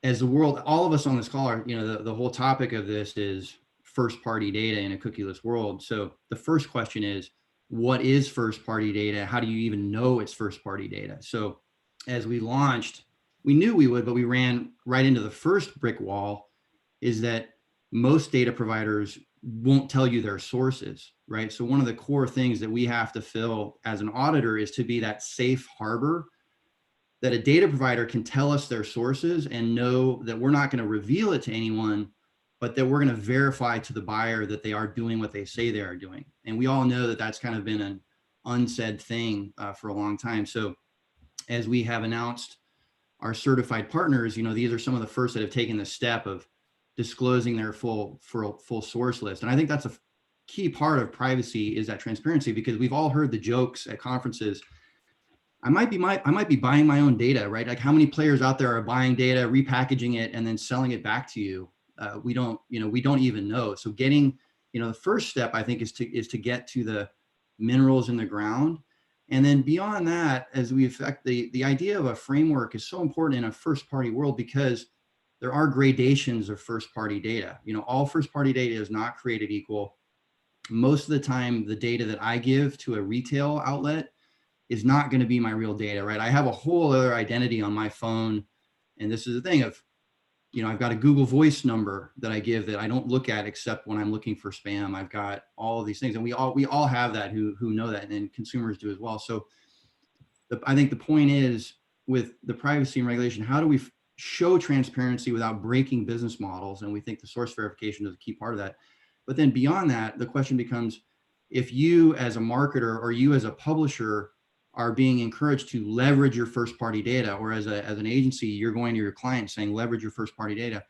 as the world, all of us on this call are, the whole topic of this is first party data in a cookieless world. So the first question is, what is first party data? How do you even know it's first party data? So as we launched, we knew we would, but we ran right into the first brick wall, is that most data providers won't tell you their sources, right? So one of the core things that we have to fill as an auditor is to be that safe harbor that a data provider can tell us their sources and know that we're not going to reveal it to anyone, but that we're going to verify to the buyer that they are doing what they say they are doing. And we all know that that's kind of been an unsaid thing for a long time. So as we have announced our certified partners, these are some of the first that have taken the step of disclosing their full source list. And I think that's a key part of privacy, is that transparency, because we've all heard the jokes at conferences. I might be buying my own data, right? Like, how many players out there are buying data, repackaging it, and then selling it back to you? We don't even know. So getting, the first step, I think, is to get to the minerals in the ground. And then beyond that, as we affect the idea of a framework is so important in a first party world, because there are gradations of first party data. All first party data is not created equal. Most of the time, the data that I give to a retail outlet is not going to be my real data, right? I have a whole other identity on my phone. And this is the thing of, I've got a Google Voice number that I give that I don't look at except when I'm looking for spam. I've got all of these things, and we all have that who know that, and consumers do as well. So I think the point is, with the privacy and regulation, how do we show transparency without breaking business models? And we think the source verification is a key part of that. But then beyond that, the question becomes, if you as a marketer or you as a publisher are being encouraged to leverage your first party data, or as an agency, you're going to your client saying, leverage your first party data.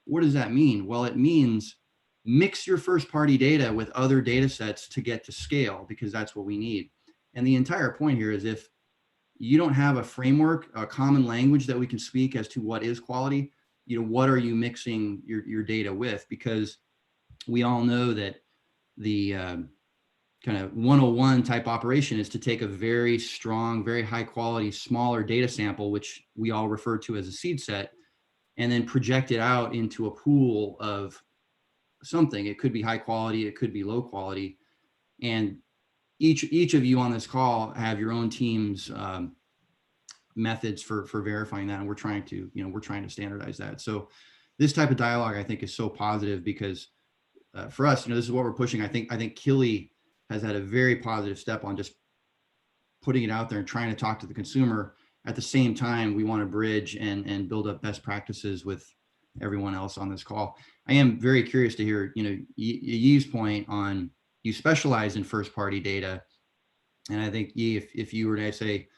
What does that mean? Well, it means mix your first party data with other data sets to get to scale, because that's what we need. And the entire point here is, if you don't have a framework, a common language that we can speak as to what is quality, what are you mixing your data with? Because we all know that the kind of 101 type operation is to take a very strong, very high quality, smaller data sample, which we all refer to as a seed set, and then project it out into a pool of something. It could be high quality, it could be low quality. And each of you on this call have your own team's methods for verifying that. And we're trying to standardize that. So this type of dialogue, I think, is so positive, because for us, this is what we're pushing. I think Kili has had a very positive step on just putting it out there and trying to talk to the consumer. At the same time, we want to bridge and build up best practices with everyone else on this call. I am very curious to hear, Yi's point on, you specialize in first party data. And I think, Yi, if you were to say,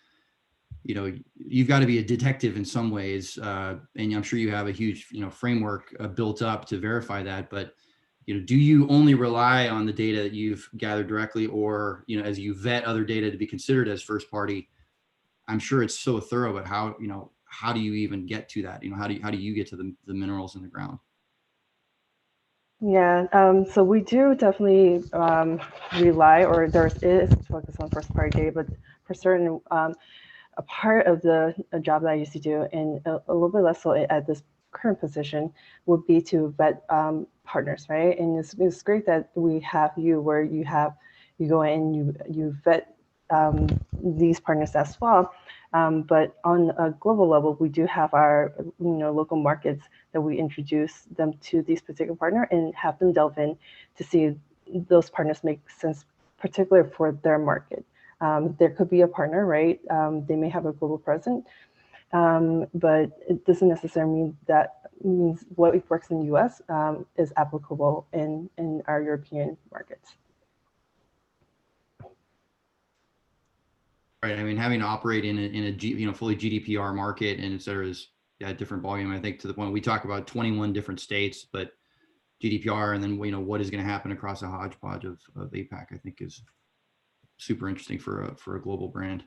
you've got to be a detective in some ways, and I'm sure you have a huge, framework built up to verify that. But do you only rely on the data that you've gathered directly, or, as you vet other data to be considered as first party? I'm sure it's so thorough, but how do you even get to that? How do you get to the minerals in the ground? Yeah, so we do definitely rely, or there is focus on first party data, but for certain, a part of the job that I used to do, and a little bit less so at this current position, would be to vet partners, right? And it's great that we have you, where you go in and you vet these partners as well. But on a global level, we do have our local markets that we introduce them to these particular partner and have them delve in to see if those partners make sense, particularly for their market. There could be a partner, right? They may have a global presence, but it doesn't necessarily mean that means what works in the U.S. Is applicable in our European markets. Right. I mean, having to operate in a fully GDPR market and et cetera is a different volume. I think, to the point we talk about 21 different states, but GDPR, and then what is going to happen across a hodgepodge of APAC, I think, is super interesting for a global brand.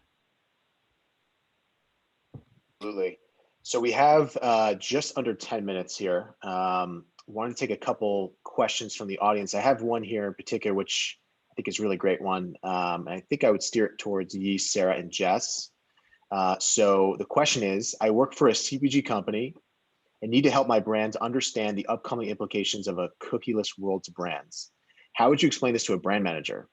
Absolutely. So we have just under 10 minutes here. Wanted to take a couple questions from the audience. I have one here in particular, which I think is a really great one. And I think I would steer it towards you, Sarah and Jess. So the question is, I work for a CPG company and need to help my brands understand the upcoming implications of a cookieless world to brands. How would you explain this to a brand manager?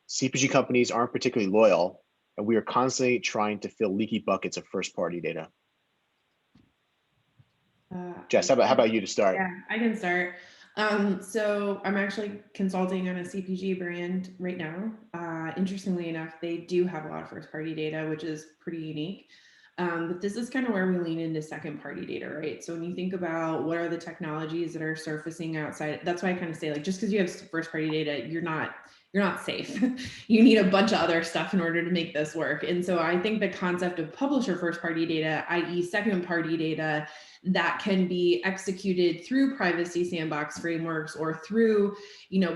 CPG companies aren't particularly loyal, and we are constantly trying to fill leaky buckets of first-party data. Jess, how about you to start? Yeah, I can start. So I'm actually consulting on a CPG brand right now. Interestingly enough, they do have a lot of first party data, which is pretty unique. But this is kind of where we lean into second party data, right? So when you think about what are the technologies that are surfacing outside, that's why I kind of say, like, just because you have first party data, you're not safe. You need a bunch of other stuff in order to make this work. And so I think the concept of publisher first party data, i.e. second party data, that can be executed through privacy sandbox frameworks or through,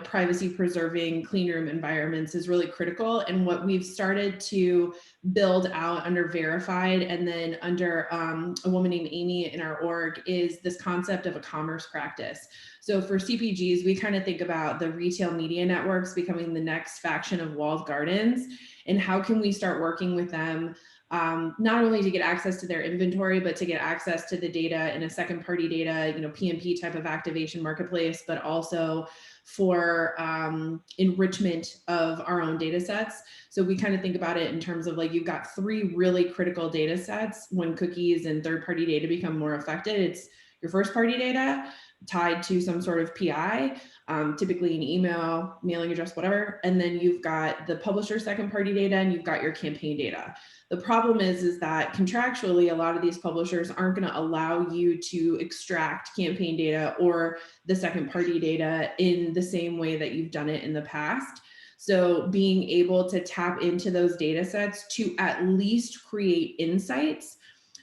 privacy preserving clean room environments is really critical. And what we've started to build out under Verified and then under a woman named Amy in our org is this concept of a commerce practice. So for CPGs, we kind of think about the retail media networks becoming the next faction of walled gardens, and how can we start working with them not only to get access to their inventory, but to get access to the data in a second party data, PMP type of activation marketplace, but also for enrichment of our own data sets. So we kind of think about it in terms of like, you've got three really critical data sets when cookies and third party data become more affected. It's your first party data tied to some sort of PI, typically an email, mailing address, whatever. And then you've got the publisher second party data and you've got your campaign data. The problem is that contractually, a lot of these publishers aren't going to allow you to extract campaign data or the second party data in the same way that you've done it in the past. So being able to tap into those data sets to at least create insights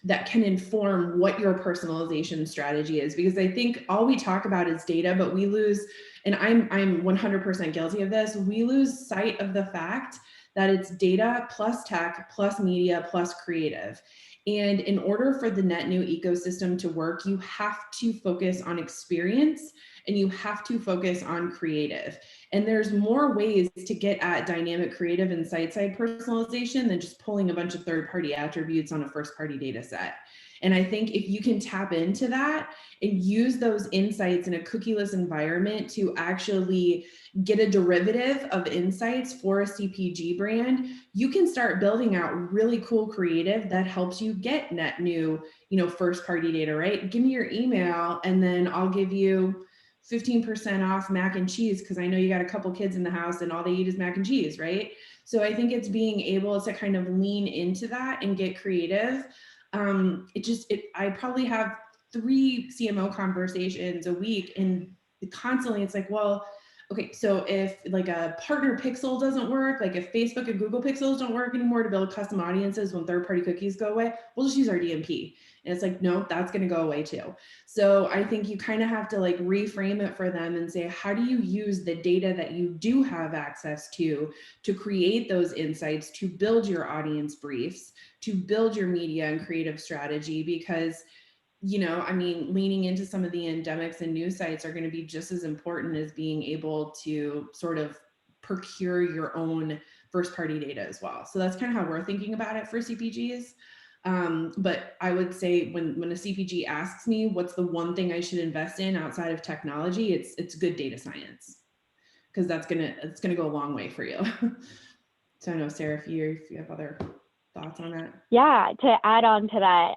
that can inform what your personalization strategy is. Because I think all we talk about is data, but we lose, and I'm 100% guilty of this, we lose sight of the fact that it's data plus tech plus media plus creative. And in order for the net new ecosystem to work, you have to focus on experience and you have to focus on creative. And there's more ways to get at dynamic creative and site-side personalization than just pulling a bunch of third-party attributes on a first-party data set. And I think if you can tap into that and use those insights in a cookieless environment to actually get a derivative of insights for a CPG brand, you can start building out really cool creative that helps you get net new, first party data, right? Give me your email and then I'll give you 15% off mac and cheese because I know you got a couple kids in the house and all they eat is mac and cheese, right? So I think it's being able to kind of lean into that and get creative. I probably have 3 CMO conversations a week and constantly it's like, well, okay, so if like a partner pixel doesn't work, like if Facebook and Google pixels don't work anymore to build custom audiences when third-party cookies go away, we'll just use our DMP. And it's like, no, that's going to go away too. So I think you kind of have to like reframe it for them and say, how do you use the data that you do have access to create those insights, to build your audience briefs, to build your media and creative strategy? Because leaning into some of the endemics and news sites are going to be just as important as being able to sort of procure your own first party data as well. So that's kind of how we're thinking about it for CPGs. But I would say when a CPG asks me what's the one thing I should invest in outside of technology, it's good data science, because it's gonna go a long way for you. So I know, Sarah, if you have other thoughts on that. Yeah, to add on to that,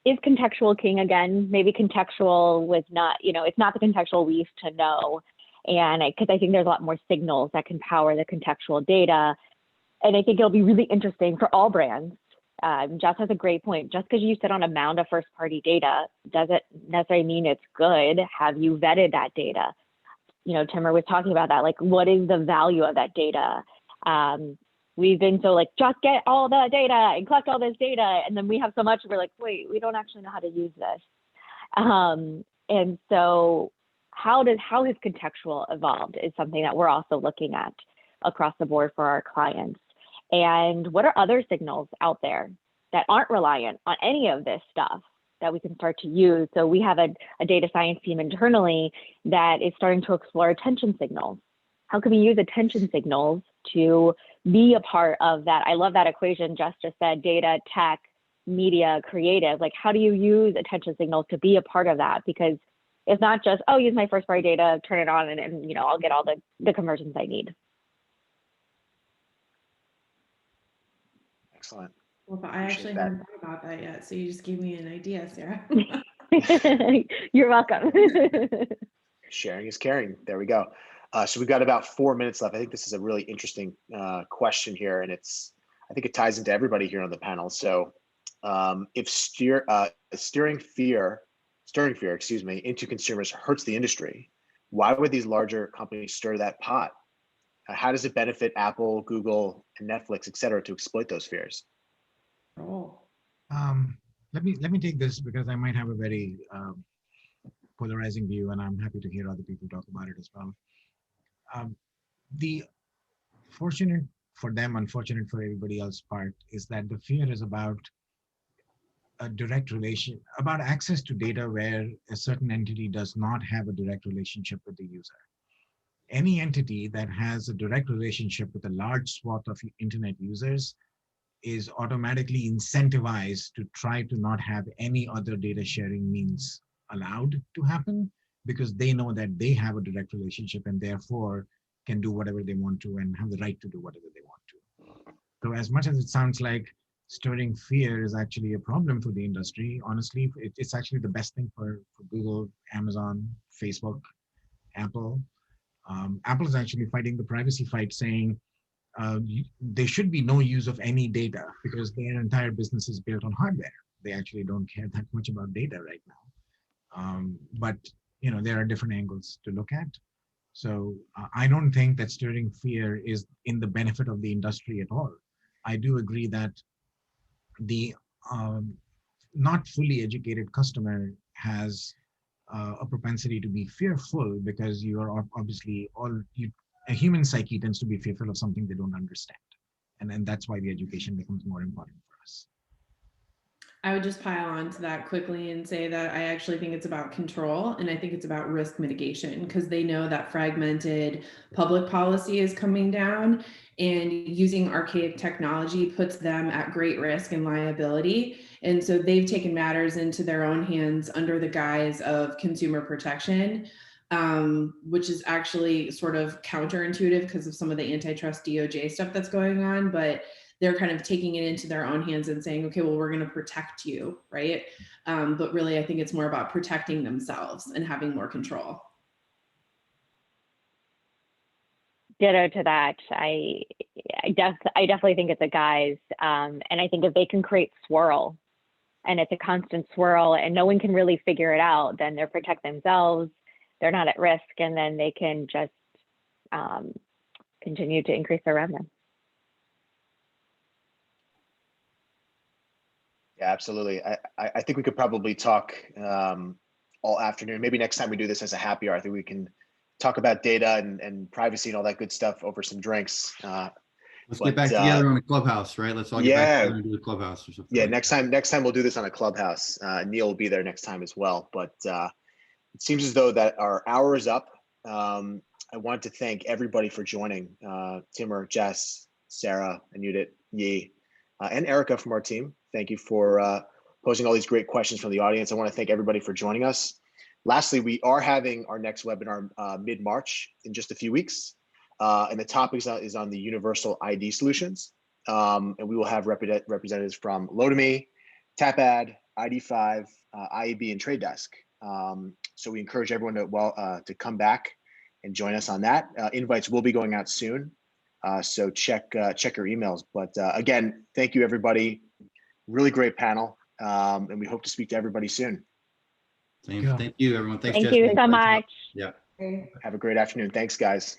is contextual king again? Maybe contextual with not, it's not the contextual we used to know. And because I think there's a lot more signals that can power the contextual data. And I think it'll be really interesting for all brands. Jess has a great point. Just because you sit on a mound of first party data doesn't necessarily mean it's good. Have you vetted that data? Timur was talking about that, like, what is the value of that data? We've been so like, just get all the data and collect all this data. And then we have so much, we're like, wait, we don't actually know how to use this. And so how has contextual evolved is something that we're also looking at across the board for our clients. And what are other signals out there? that aren't reliant on any of this stuff that we can start to use. So we have a data science team internally that is starting to explore attention signals. How can we use attention signals to be a part of that? I love that equation Jess just said, data, tech, media, creative. Like, how do you use attention signals to be a part of that? Because it's not just, oh, use my first party data, turn it on, and you know, I'll get all the conversions I need. Excellent. Well, but I actually haven't thought about that yet. So you just gave me an idea, Sarah. You're welcome. Sharing is caring. There we go. So we've got about 4 minutes left. I think this is a really interesting question here, and I think it ties into everybody here on the panel. So if stirring fear, into consumers hurts the industry, why would these larger companies stir that pot? How does it benefit Apple, Google, and Netflix, et cetera, to exploit those fears? Oh. Let me take this because I might have a very polarizing view, and I'm happy to hear other people talk about it as well. The fortunate for them, unfortunate for everybody else part is that the fear is about a direct relation, about access to data where a certain entity does not have a direct relationship with the user. Any entity that has a direct relationship with a large swath of internet users is automatically incentivized to try to not have any other data sharing means allowed to happen, because they know that they have a direct relationship and therefore can do whatever they want to and have the right to do whatever they want to. So as much as it sounds like stirring fear is actually a problem for the industry, honestly, it's actually the best thing for Google, Amazon, Facebook, Apple. Apple is actually fighting the privacy fight, saying there should be no use of any data because their entire business is built on hardware. They actually don't care that much about data right now. But you know, there are different angles to look at. So I don't think that stirring fear is in the benefit of the industry at all. I do agree that the not fully educated customer has a propensity to be fearful because you are obviously a human psyche tends to be fearful of something they don't understand. And that's why the education becomes more important for us. I would just pile on to that quickly and say that I actually think it's about control, and I think it's about risk mitigation, because they know that fragmented public policy is coming down, and using archaic technology puts them at great risk and liability. And so they've taken matters into their own hands under the guise of consumer protection, which is actually sort of counterintuitive because of some of the antitrust DOJ stuff that's going on. But they're kind of taking it into their own hands and saying, okay, well, we're going to protect you, right? But really, I think it's more about protecting themselves and having more control. Ditto to that. I definitely think it's a guise. And I think if they can create swirl, and it's a constant swirl and no one can really figure it out, then they're protect themselves, they're not at risk, and then they can just continue to increase their revenue. Yeah, absolutely. I think we could probably talk all afternoon. Maybe next time we do this as a happy hour, I think we can talk about data and privacy and all that good stuff over some drinks. Let's get back together on a Clubhouse, right? Let's all get back together and do a Clubhouse or something. Yeah, next time we'll do this on a Clubhouse. Neil will be there next time as well. But it seems as though that our hour is up. I want to thank everybody for joining. Timur, Jess, Sarah, Anudit, Yi, and Erica from our team. Thank you for posing all these great questions from the audience. I want to thank everybody for joining us. Lastly, we are having our next webinar mid-March in just a few weeks. And the topic is on the universal ID solutions. And we will have representatives from Lotame, Tapad, ID5, IAB, and Trade Desk. So we encourage everyone to come back and join us on that. Invites will be going out soon. So check your emails. But again, thank you, everybody. Really great panel. And we hope to speak to everybody soon. Thank you, everyone. Thanks, Thank Jesse. you so much. Yeah. Have a great afternoon. Thanks, guys.